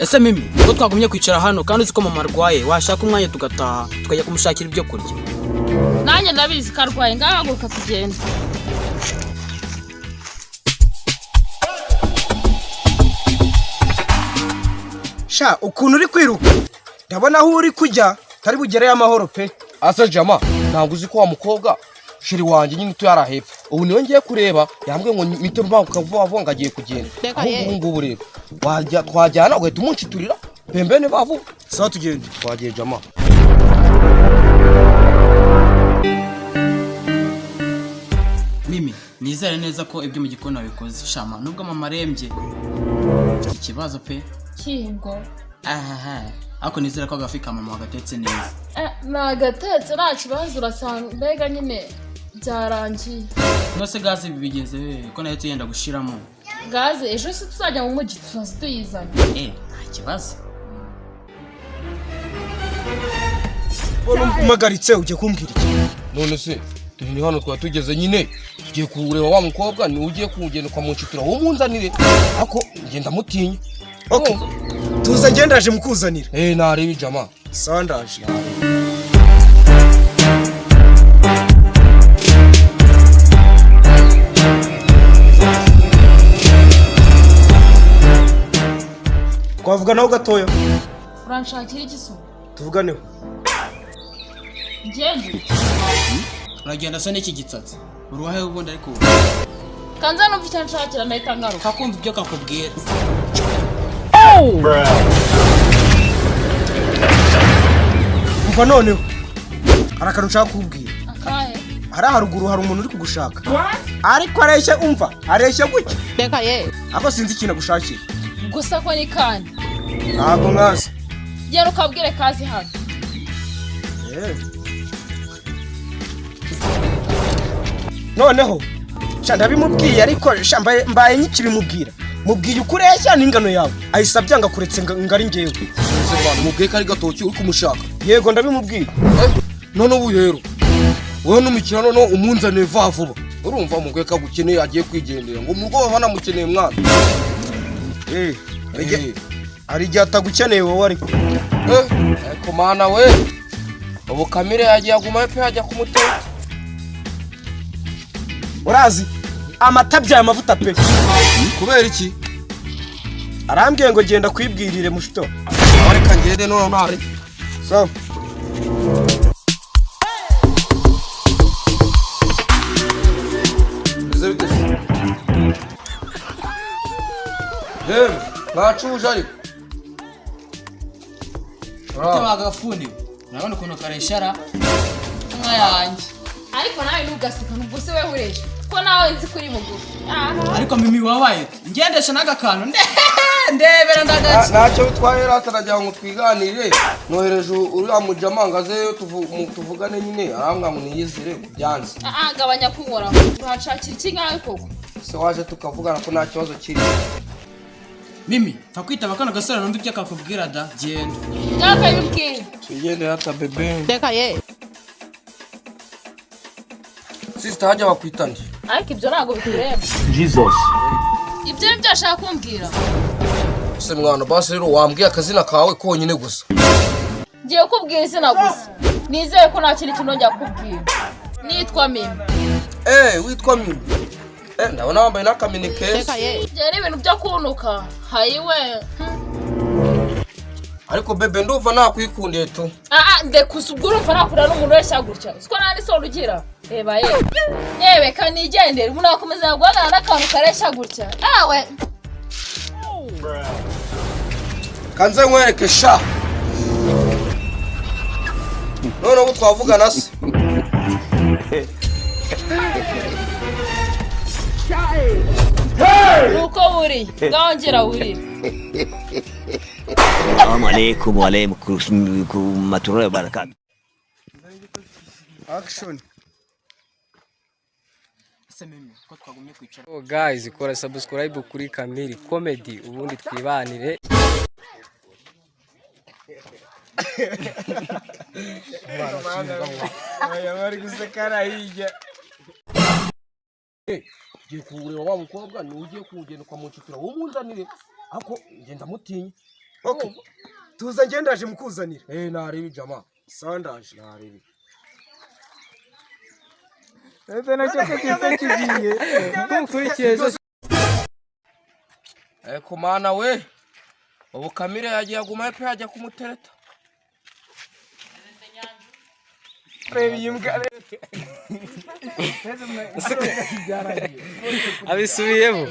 Ese Mimi, ko twagumye kwicara hano kandi uzi ko mama arwaye, washaka umwanya tugataha tukajya kumushakira ibyo kurya. Nanjye ndabizi ko arwaye, ngahaguruka tugenda. Sha ukuntu uri kwiruka ndabona aho uri kujya tari bugere y'amahoro pe. Asa Jama, ntabwo uzi ko wa mukobwa shiri wanjye nyine tuyara hepfo. Ubu niwe ngiye kureba, yambwiye ngo mito mbanguka vuba vuba ngagiye kugenda. Ahubwo ngubu rero twajyana ugahita umunciturira pembene bavu. Sawa tugende. Twagiye Jama. Mimi, nizere neza ko ibyo mu gikoni wabikoze. Shama, nubwo mama arembye. Ikibazo pe. Kingo. Ako nizere ko agafika mama wagatetse neza. Nagatetse nta kibazo urasanga mbega nyine byarangiye. Nose gaze bibigeze ko nayo tuyenda gushiramo. Gaze ejo se tuzajya mu mujyi tuyizana. Nta kibazo. Umagaritse ujye kumbwira iki? None se turi hano tugeze nyine tugiye kureba wa mukobwa ni ugiye kugenda kwa muncitura wo munzanire. Ako ngenda mutinya. Okay. Tuza ngendaje mukuzanira. Narebe Jama. Sawa ndaje. Twavuganaho gatoya. Uranshakira iki so? Tuvuganeho. Ngende. Uragenda so n'iki gitsatsi. Uruwahe ubundi ariko. Kanza numva icyo nshakira nahita ngaruka. Kakumva ibyo kakubwira. Umva noneho. Arakantu nshaka kubwira. Akahe? Hari haruguru hari umuntu uri kugushaka. Ariko areshya umva, areshya gutya. Reka ye. Ako sinzi ikintu agushakira. Gusa ko ni kandi. Ntabwo nkazi. Gera ukabwire kazi hano. Noneho sha ndabimubwiye ariko sha mbaye nyikibimubwira. Mubwiye ukureshya n'ingano yawe. Ahisa byanga kuretse ngari ngewe. Ese bana mubwiye kari gatoki uri kumushaka. Yego ndabimubwiye. None ubu rero wewe n'umukirano no umunzane vuba. Urumva mubwiye ko agukeneye agiye kwigendera ngo murwo bana mukeneye mwana. Ari gihe atagukeneye wowe ariko. Ariko mana we. Ubu kamere yagiye aguma pe ajya kumutera. Urazi amatabya amavuta pe. Kubera iki? Arambwiye ngo genda kwibwirire mushito. Areka ngende none ntari. So. Bacuje ariko. Bagafuni. Nabona ukuntu kareshara. Nka yanjye. Ariko nawe nugasika nubwo se wewe uresha. Ko nawe nzi kuri mugufi. Ariko Mimi wabaye. Ngendesha nagakantu. Ndebera ndagaci. Ntacyo bitwaye ratarajya ngo twiganire. Nohereje uriya mujamanga aze tuvugane nyine arambwa ngo niyizire byanze. Gabanya kunkora. Urashakira iki ngawe koko? Se waje tukavugana ko nta kibazo kiri. Mimi, takwitaba kana gasara numva ibyo akakubwira da genda. Ngaka yubwira. Tugende hata bebe. Reka ye. Sister hajya bakwitanje. Ariko ibyo ntago bikureba. Jesus. Ibyo ni byo ashaka kumbwira. Se mwana basi rero wambwiye akazina kawe konyine gusa. Ngiye kubwira izina gusa. Nizeye ko nta kintu kinongera kubwira. Nitwa Mimi. Witwa Mimi. Ndabona wambaye n'akaminike. Reka ye. Byari ibintu byo kunuka. Hayiwe. Ariko bebe ndumva nakwikundiye tu. Ndekusubwura umva nakura n'umuntu wese agutya. Siko nani so rugira. Reba ye. Yewe kanigendera umuntu akomeza guhagana n'akantu kareshya gutya. Kanze nkwereke sha. None ubu twavugana se. Nuko buri ngongera buri. Assalamu alaikum wa alaikum wa barakatuh. Action. Ko twagumye kwicara. Guys, kora subscribe kuri Kamiri Comedy ubundi twibanire. Bari gusekara hirya. Ugiye kureba wa mukobwa ni ugiye kugenda kwa mucitira wo munzanire ako ngenda mutinya. Okay. Tuza ngendaje mukuzanira. Naribi jama. Sandaje. Naribi. ese nacyo kugeze kigiye kumukurikiye Eko mana we. Ubu Kamire yagiye aguma pe yajya kumutereta. Reba iyi mbwa. abisubiyemo